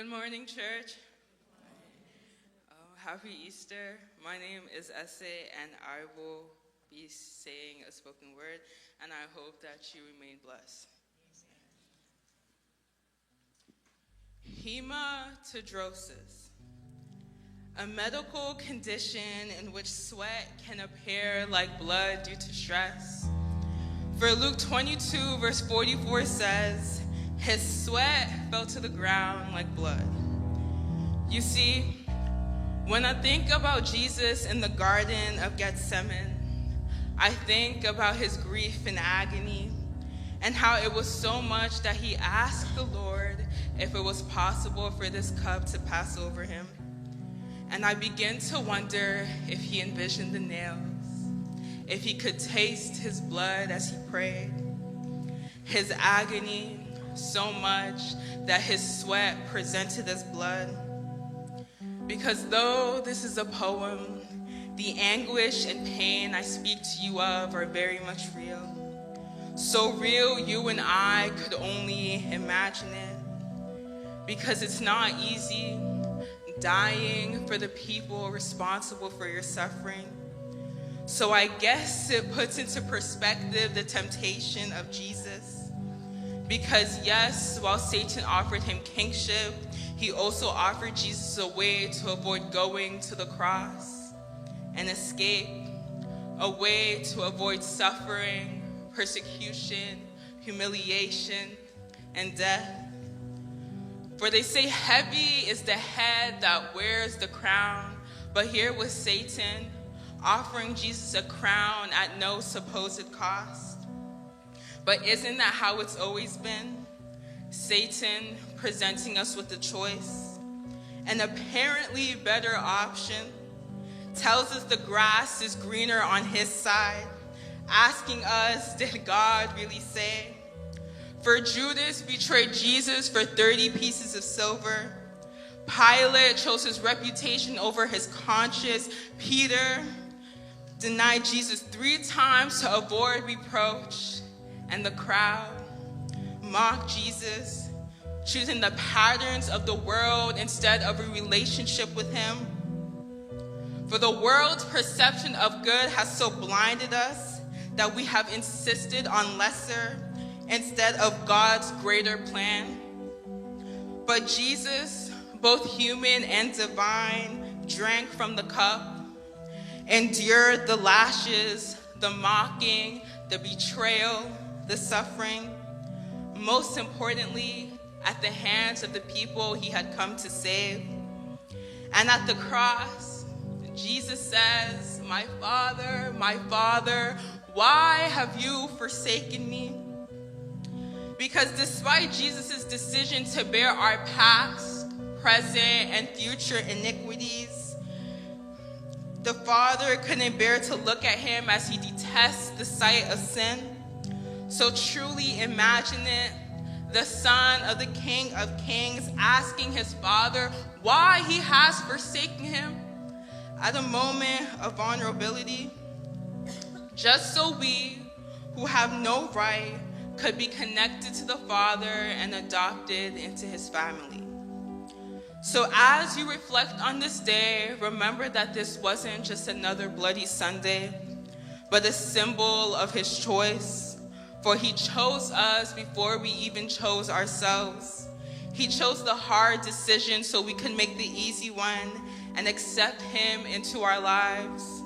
Good morning, church. Happy Easter. My name is ESE, and I will be saying a spoken word, and I hope that you remain blessed. Hematidrosis, a medical condition in which sweat can appear like blood due to stress. For Luke 22, verse 44 says, his sweat fell to the ground like blood. You see, when I think about Jesus in the Garden of Gethsemane, I think about his grief and agony and how it was so much that he asked the Lord if it was possible for this cup to pass over him. And I begin to wonder if he envisioned the nails, if he could taste his blood as he prayed, his agony so much that his sweat presented as blood. Because though this is a poem, the anguish and pain I speak to you of are very much real. So real you and I could only imagine it. Because it's not easy dying for the people responsible for your suffering. So I guess it puts into perspective the temptation of Jesus. Because yes, while Satan offered him kingship, he also offered Jesus a way to avoid going to the cross and escape, a way to avoid suffering, persecution, humiliation, and death. For they say heavy is the head that wears the crown, but here was Satan offering Jesus a crown at no supposed cost. But isn't that how it's always been? Satan presenting us with a choice, an apparently better option, tells us the grass is greener on his side, asking us, did God really say? For Judas betrayed Jesus for 30 pieces of silver. Pilate chose his reputation over his conscience. Peter denied Jesus 3 times to avoid reproach. And the crowd mocked Jesus, choosing the patterns of the world instead of a relationship with him. For the world's perception of good has so blinded us that we have insisted on lesser instead of God's greater plan. But Jesus, both human and divine, drank from the cup, endured the lashes, the mocking, the betrayal, the suffering, most importantly, at the hands of the people he had come to save. And at the cross, Jesus says, my Father, why have you forsaken me? Because despite Jesus' decision to bear our past, present, and future iniquities, the Father couldn't bear to look at him as he detests the sight of sin. So truly imagine it, the Son of the King of Kings asking his Father why he has forsaken him at a moment of vulnerability, just so we who have no right could be connected to the Father and adopted into his family. So as you reflect on this day, remember that this wasn't just another bloody Sunday, but a symbol of his choice. For he chose us before we even chose ourselves. He chose the hard decision so we could make the easy one and accept him into our lives.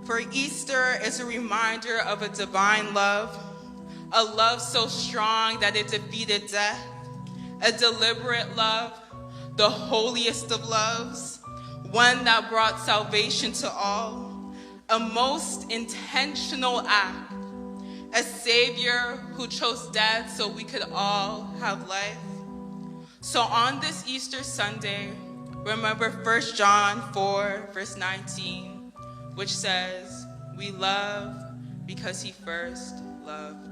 For Easter is a reminder of a divine love, a love so strong that it defeated death, a deliberate love, the holiest of loves, one that brought salvation to all, a most intentional act, a Savior who chose death so we could all have life. So on this Easter Sunday, remember 1 John 4, verse 19, which says, we love because he first loved